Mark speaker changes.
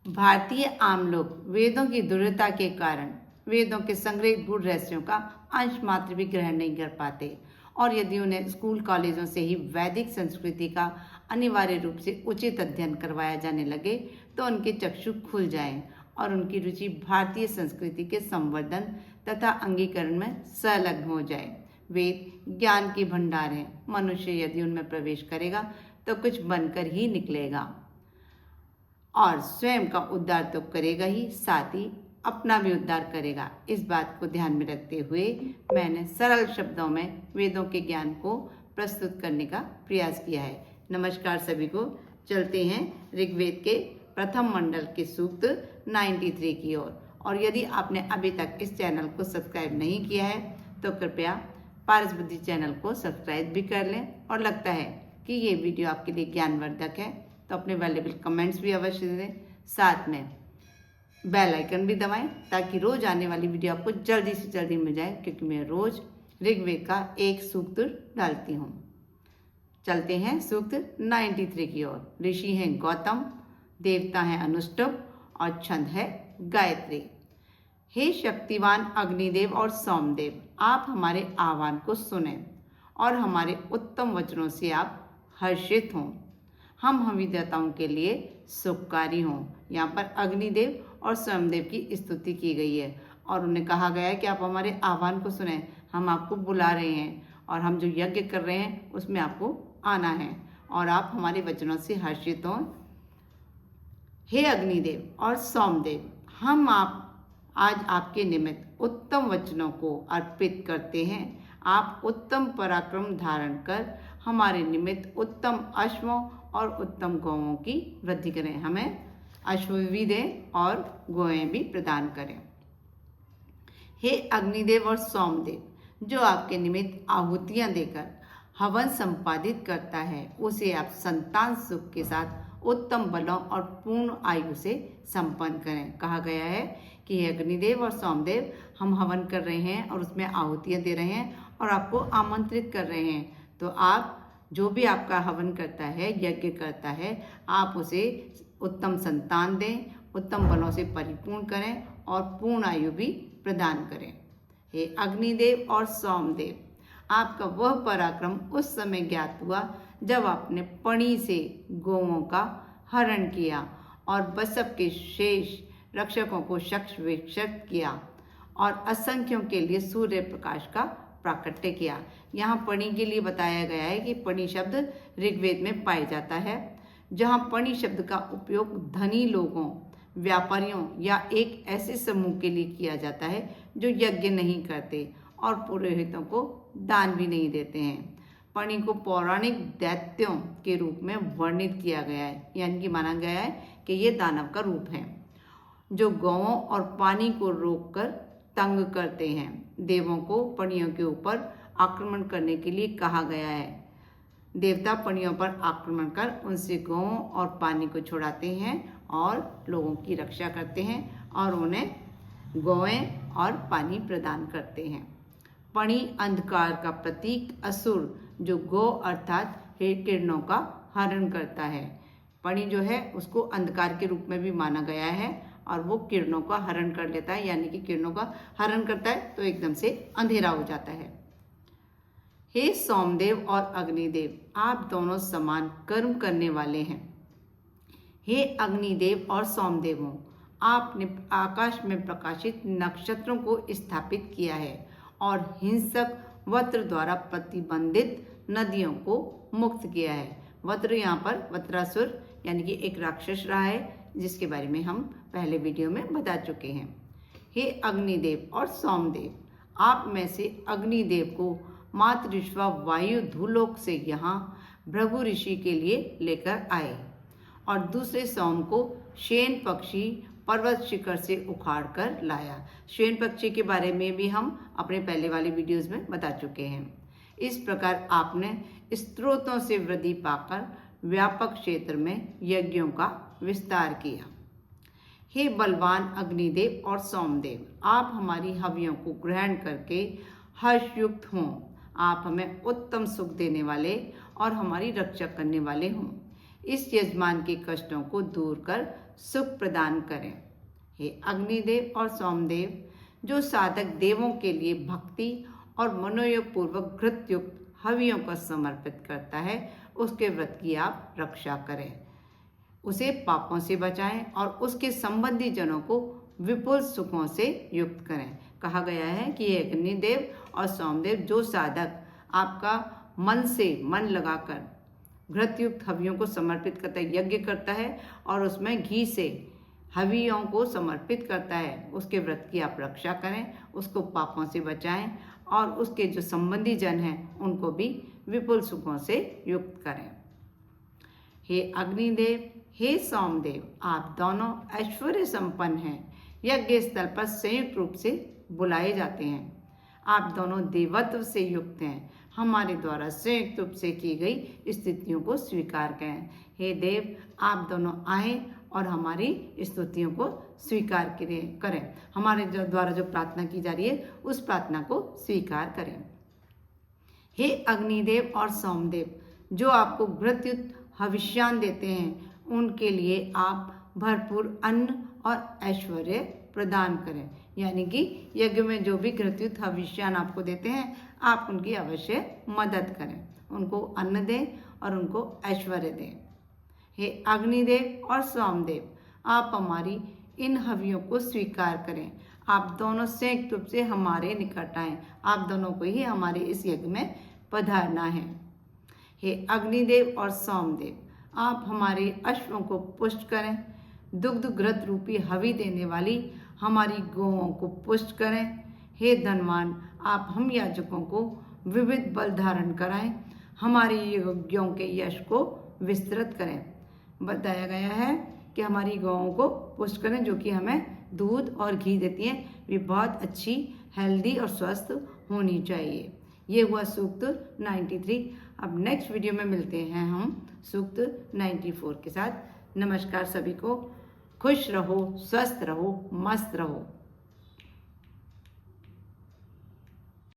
Speaker 1: भारतीय आम लोग वेदों की दृढ़ता के कारण वेदों के संग्रहित गूढ़ रहस्यों का अंश मात्र भी ग्रहण नहीं कर पाते, और यदि उन्हें स्कूल कॉलेजों से ही वैदिक संस्कृति का अनिवार्य रूप से उचित अध्ययन करवाया जाने लगे तो उनके चक्षु खुल जाएं और उनकी रुचि भारतीय संस्कृति के संवर्धन तथा अंगीकरण में संलग्न हो जाए। वेद ज्ञान की भंडार है। मनुष्य यदि उनमें प्रवेश करेगा तो कुछ बनकर ही निकलेगा और स्वयं का उद्धार तो करेगा ही, साथ ही अपना भी उद्धार करेगा। इस बात को ध्यान में रखते हुए मैंने सरल शब्दों में वेदों के ज्ञान को प्रस्तुत करने का प्रयास किया है। नमस्कार सभी को। चलते हैं ऋग्वेद के प्रथम मंडल के सूक्त 93 की ओर। और यदि आपने अभी तक इस चैनल को सब्सक्राइब नहीं किया है तो कृपया पारस बुद्धि चैनल को सब्सक्राइब भी कर लें, और लगता है कि ये वीडियो आपके लिए ज्ञानवर्धक है तो अपने वैल्यूएबल कमेंट्स भी अवश्य दें, साथ में बेल आइकन भी दबाएं ताकि रोज आने वाली वीडियो आपको जल्दी से जल्दी मिल जाए, क्योंकि मैं रोज ऋग्वेद का एक सूक्त डालती हूँ। चलते हैं सूक्त 93 की ओर। ऋषि हैं गौतम, देवता हैं अनुष्टुप और छंद है गायत्री। हे शक्तिवान अग्निदेव और सोमदेव, आप हमारे आह्वान को सुने और हमारे उत्तम वचनों से आप हर्षित हों। हम विद्याताओं के लिए सुखकारी हों। यहाँ पर अग्निदेव और सोमदेव की स्तुति की गई है और उन्हें कहा गया है कि आप हमारे आह्वान को सुने। हम आपको बुला रहे हैं और हम जो यज्ञ कर रहे हैं उसमें आपको आना है और आप हमारे वचनों से हर्षित हों। हे अग्निदेव और सोमदेव, हम आज आपके निमित्त उत्तम वचनों को अर्पित करते हैं। आप उत्तम पराक्रम धारण कर हमारे निमित्त उत्तम अश्वों और उत्तम गौओं की वृद्धि करें। हमें अश्व भी दें और गौएं भी प्रदान करें। हे अग्निदेव और सोमदेव, जो आपके निमित्त आहुतियां देकर हवन संपादित करता है, उसे आप संतान सुख के साथ उत्तम बलों और पूर्ण आयु से संपन्न करें। कहा गया है कि हे अग्निदेव और सोमदेव, हम हवन कर रहे हैं और उसमें आहुतियां दे रहे हैं और आपको आमंत्रित कर रहे हैं, तो आप जो भी आपका हवन करता है, यज्ञ करता है, आप उसे उत्तम संतान दें, उत्तम बलों से परिपूर्ण करें और पूर्ण आयु भी प्रदान करें। हे अग्निदेव और सोमदेव, आपका वह पराक्रम उस समय ज्ञात हुआ जब आपने पणी से गौओं का हरण किया और बसव के शेष रक्षकों को शक्ष विक्षत किया और असंख्यों के लिए सूर्य प्रकाश का प्राकट्य किया। यहाँ पणी के लिए बताया गया है कि पणी शब्द ऋग्वेद में पाया जाता है, जहाँ पणी शब्द का उपयोग धनी लोगों, व्यापारियों या एक ऐसे समूह के लिए किया जाता है जो यज्ञ नहीं करते और पुरोहितों को दान भी नहीं देते हैं। पणी को पौराणिक दैत्यों के रूप में वर्णित किया गया है, यानी कि माना गया है कि ये दानव का रूप है जो गौओं और पानी को रोककर तंग करते हैं। देवों को पणियों के ऊपर आक्रमण करने के लिए कहा गया है। देवता पणियों पर आक्रमण कर उनसे गौओं और पानी को छुड़ाते हैं और लोगों की रक्षा करते हैं और उन्हें गौएं और पानी प्रदान करते हैं। पणी अंधकार का प्रतीक, असुर जो गौ अर्थात किरणों का हरण करता है। पणी जो है उसको अंधकार के रूप में भी माना गया है और वो किरणों का हरण कर लेता है, यानी कि किरणों का हरण करता है तो एकदम से अंधेरा हो जाता है। हे सोमदेव और अग्निदेव, आप दोनों समान कर्म करने वाले हैं। हे अग्निदेव और सोमदेवों, आपने आकाश में प्रकाशित नक्षत्रों को स्थापित किया है और हिंसक वत्र द्वारा प्रतिबंधित नदियों को मुक्त किया है। वत्र यहाँ पर वत्रासुर यानी कि एक राक्षस रहा है, जिसके बारे में हम पहले वीडियो में बता चुके हैं। हे अग्निदेव और सोमदेव, आप में से अग्निदेव को मातृश्वा वायु धूलोक से यहाँ भृगु ऋषि के लिए लेकर आए और दूसरे सोम को शेन पक्षी पर्वत शिखर से उखाड़ कर लाया। शेन पक्षी के बारे में भी हम अपने पहले वाले वीडियोस में बता चुके हैं। इस प्रकार आपने स्त्रोतों से वृद्धि पाकर व्यापक क्षेत्र में यज्ञों का विस्तार किया। हे बलवान अग्निदेव और सोमदेव, आप हमारी हवियों को ग्रहण करके हर्षयुक्त हों। आप हमें उत्तम सुख देने वाले और हमारी रक्षा करने वाले हों। इस यजमान के कष्टों को दूर कर सुख प्रदान करें। हे अग्निदेव और सोमदेव, जो साधक देवों के लिए भक्ति और मनोयोग पूर्वक घृतयुक्त हवियों को समर्पित करता है, उसके व्रत की आप रक्षा करें, उसे पापों से बचाएं और उसके संबंधी जनों को विपुल सुखों से युक्त करें। कहा गया है कि ये अग्निदेव और सोमदेव, जो साधक आपका मन से मन लगाकर घृतयुक्त हवियों को समर्पित करता है, यज्ञ करता है और उसमें घी से हवियों को समर्पित करता है, उसके व्रत की आप रक्षा करें, उसको पापों से बचाएं और उसके जो संबंधी जन हैं उनको भी विपुल सुखों से युक्त करें। हे अग्निदेव, हे सोमदेव, आप दोनों ऐश्वर्य संपन्न हैं, यज्ञ स्थल पर संयुक्त रूप से बुलाए जाते हैं। आप दोनों देवत्व से युक्त हैं, हमारे द्वारा संयुक्त रूप से की गई स्थितियों को स्वीकार करें। हे देव, आप दोनों आए और हमारी स्तुतियों को स्वीकार करें, हमारे द्वारा जो प्रार्थना की जा रही है उस प्रार्थना को स्वीकार करें। हे अग्निदेव और सोमदेव, जो आपको घृतयुक्त हविष्यान देते हैं, उनके लिए आप भरपूर अन्न और ऐश्वर्य प्रदान करें। यानी कि यज्ञ में जो भी घृतयुक्त हविष्यान आपको देते हैं, आप उनकी अवश्य मदद करें, उनको अन्न दें और उनको ऐश्वर्य दें। हे अग्निदेव और सोमदेव, आप हमारी इन हवियों को स्वीकार करें, आप दोनों संयुक्त रूप से हमारे निकट आएं, आप दोनों को ही हमारे इस यज्ञ में पधारना है। हे अग्निदेव और सोमदेव, आप हमारे अश्वों को पुष्ट करें, दुग्ध घृत रूपी हवि देने वाली हमारी गौओं को पुष्ट करें। हे धनवान, आप हम याजकों को विविध बल धारण कराएं, हमारे यज्ञों के यश को विस्तृत करें। बताया गया है कि हमारी गौओं को पुष्ट करें, जो कि हमें दूध और घी देती हैं, वे बहुत अच्छी, हेल्दी और स्वस्थ होनी चाहिए। ये हुआ सूक्त 93। अब नेक्स्ट वीडियो में मिलते हैं हम सूक्त 94 के साथ। नमस्कार सभी को, खुश रहो, स्वस्थ रहो, मस्त रहो।